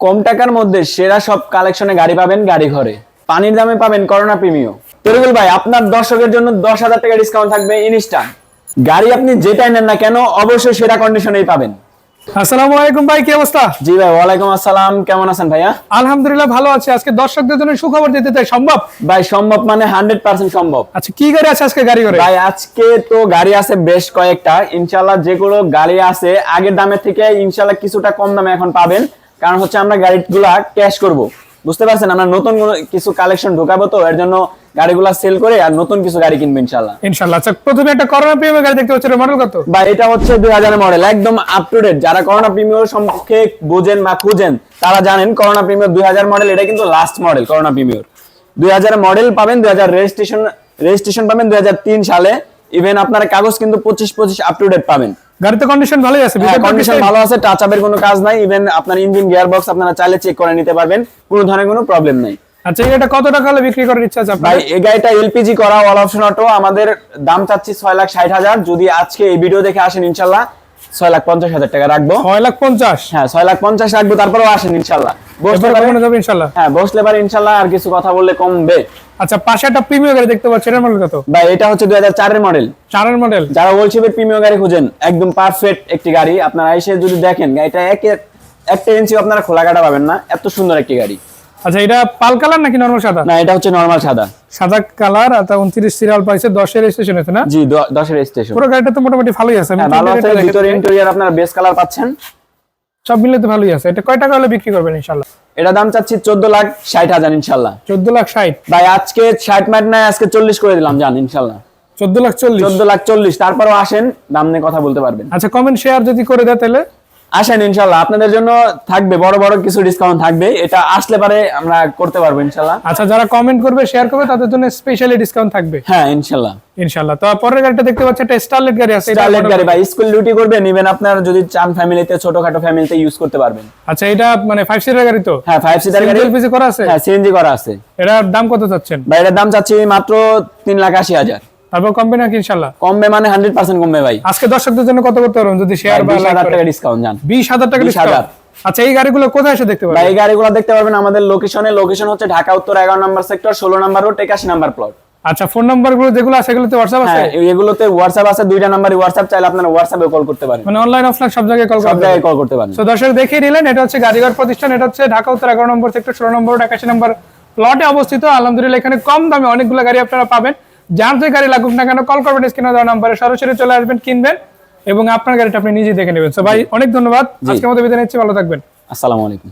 কম টাকার মধ্যে সেরা সব কালেকশনে গাড়ি পাবেন গাড়ি ঘরে, পানির দামে পাবেন করোনা প্রিমিয়াম। তরিকুল ভাই, আপনার দর্শকের জন্য 10,000 টাকা ডিসকাউন্ট থাকবে ইনস্ট্যান্ট। গাড়ি আপনি যেটাই নেন না কেন অবশ্যই সেরা কন্ডিশনেই পাবেন। আসসালামু আলাইকুম ভাই, কি অবস্থা? জি ভাই, ওয়ালাইকুম আসসালাম। কেমন আছেন ভাইয়া? আলহামদুলিল্লাহ ভালো আছি। আজকে দর্শকদের জন্য সুখবর দিতে চাই, সম্ভব? ভাই সম্ভব মানে 100% সম্ভব। আচ্ছা, কি গাড়ি আছে আজকে গাড়ি করে? ভাই আজকে তো গাড়ি আছে বেশ কয়েকটা, ইনশাআল্লাহ যেগুলো গাড়ি আছে আগের দামের থেকে ইনশাআল্লাহ কিছুটা কম দামে এখন পাবেন। কারণ হচ্ছে আমরা গাড়িগুলা ক্যাশ করব, বুঝতে পারছেন? আমরা নতুন কিছু কালেকশন ঢোকাবো, তো এর জন্য গাড়িগুলা সেল করে আর নতুন কিছু গাড়ি কিনবো ইনশাআল্লাহ। আচ্ছা, প্রথমে একটা করোনা প্রিমিয়াম গাড়ি দেখতে পাচ্ছি, মডেল কত? ভাই এটা হচ্ছে 2000 এর মডেল, একদম আপ টু ডেট। যারা করোনা প্রিমিয়াম সম্পর্কে বুঝেন বা খুঁজেন তারা জানেন করোনা প্রিমিয়াম 2000 মডেল, এটা কিন্তু last model. Corona premium 2000 model পাবেন, 2000 রেজিস্ট্রেশন পাবেন 2003 সালে। ইভেন আপনার কাগজ কিন্তু 25 আপ টু ডেট পাবেন। গাড়িতে কন্ডিশন ভালোই আছে, কন্ডিশন ভালো আছে, টাচ আপের কোনো কাজ নাই। ইভেন আপনার ইঞ্জিন গিয়ার বক্স আপনারা চাইলে চেক করে নিতে পারবেন, কোনো ধরনের কোনো প্রবলেম নাই। আচ্ছা, এটা কত টাকা হলে বিক্রি করার ইচ্ছা আছে আপনার? ভাই এই গাড়িটা এলপিজি করা, অল অপশন অটো, আমাদের দাম চাচ্ছি 6,60,000। যদি আজকে এই ভিডিও দেখে আসেন ইনশাআল্লাহ 6,50,000 টাকা রাখবো। 6,50,000? হ্যাঁ 6,50,000 রাখবো, তারপরেও আসেন ইনশাআল্লাহ। বসলে পারে যাবে ইনশাআল্লাহ। হ্যাঁ বসলে পারে ইনশাআল্লাহ, আর কিছু কথা বললে কমবে। আচ্ছা, পাশে একটা প্রিমিয়াম গাড়ি দেখতে পাচ্ছি, এর মডেল কত? ভাই এটা হচ্ছে 2004 এর মডেল। 4 এর মডেল। যারা ওলশিপের প্রিমিয়াম গাড়ি খুঁজেন, একদম পারফেক্ট একটি গাড়ি। আপনারা এসে যদি দেখেন গাড়িটা একটা ইঞ্চি আপনারা খোলা কাটা পাবেন না, এত সুন্দর একটি গাড়ি। আচ্ছা, এটা পাল কালার নাকি নরমাল সাদা? না, এটা হচ্ছে নরমাল সাদা। সাদা কালার, আর 29 সিরিয়াল পাইছে, 10 এর স্টেশন আছে না? জি 10 এর স্টেশন। পুরো গাড়িটা তো মোটামুটি ভালোই আছে। ভালো আছে, ভিতরে ইন্টেরিয়র আপনারা বেস কালার পাচ্ছেন, সব মিলে তো ভালোই আছে। এটা কয় টাকা হলে বিক্রি করবেন ইনশাআল্লাহ? এটা দাম চাচ্ছি 14,60,000 ইনশাআল্লাহ। 14,60,000? ভাই আজকে 60 মাইট নাই, আজকে 40 করে দিলাম, জান ইনশাআল্লাহ। 14,40,000? 14,40,000। তারপরেও আসেন, দাম নিয়ে কথা বলতে পারবেন। আচ্ছা, কমেন্ট শেয়ার যদি করে দেয় তাহলে আসেন ইনশাআল্লাহ, আপনাদের জন্য থাকবে বড় বড় কিছু ডিসকাউন্ট থাকবে, এটা আসলে পারে আমরা করতে পারবো ইনশাআল্লাহ। আচ্ছা, যারা কমেন্ট করবে শেয়ার করবে তাদের জন্য স্পেশালি ডিসকাউন্ট থাকবে। হ্যাঁ ইনশাআল্লাহ। তো পরের গাড়িটা দেখতে পাচ্ছেন, একটা স্টারলেট গাড়ি আছে। স্টারলেট গাড়ি ভাই স্কুল ডিউটি করবেন, ইভেন আপনার যদি চান ফ্যামিলিতে, ছোটখাটো ফ্যামিলিতে ইউজ করতে পারবেন। আচ্ছা, এটা মানে 5 সিটার গাড়ি তো? হ্যাঁ 5 সিটার গাড়ি। এলপিজি করা আছে? হ্যাঁ সিএনজি করা আছে। এটার দাম কত চাচ্ছেন? ভাই এটার দাম চাচ্ছি মাত্র 3,80,000। তারপর কমবে নাকি ইনশাআল্লাহ? কমবে মানে 100% কমবে ভাই। আজকে দর্শকদের জন্য কত করতে পারবেন যদি শেয়ার বা লাইক 20,000 করেন? টাকা ডিসকাউন্ট জান। 20,000 টাকা ডিসকাউন্ট। আচ্ছা, এই গাড়িগুলো কোথায় এসে দেখতে ভাই পারবেন? এই গাড়িগুলো দেখতে পারবেন আমাদের লোকেশন হচ্ছে ঢাকা উত্তর 11 নম্বর সেক্টর, 16 নম্বর রোড, 81 নম্বর প্লট। আচ্ছা, ফোন নাম্বারগুলো যেগুলো আছে এগুলোতে হোয়াটসঅ্যাপ আছে? হ্যাঁ এগুলোতে হোয়াটসঅ্যাপ আছে, দুইটা নাম্বারই হোয়াটসঅ্যাপ, চাইলে আপনারা হোয়াটসঅ্যাপে কল করতে পারেন। মানে অনলাইন অফলাইন সব জায়গায় সব জায়গায় কল করতে পারেন। তো দর্শক দেখিয়ে নিলেন, এটা হচ্ছে গাড়িঘর প্রতিষ্ঠান, এটা হচ্ছে ঢাকা উত্তর 11 নম্বর সেক্টর, 16 নম্বর রোড, 81 নম্বর প্লটে অবস্থিত। আলহামদুলিল্লাহ এখানে কম দামে অনেকগুলো গাড়ি আপনারা পাবেন। যার যে গাড়ি লাগুক না কেন কল করবেন, স্ক্রিনে দেওয়া নম্বরে সরাসরি চলে আসবেন, কিনবেন এবং আপনার গাড়িটা আপনি নিজেই দেখে নেবেন। তো ভাই অনেক ধন্যবাদ, আজকের মতো বিদায় নিচ্ছি, ভালো থাকবেন। আসসালামু আলাইকুম।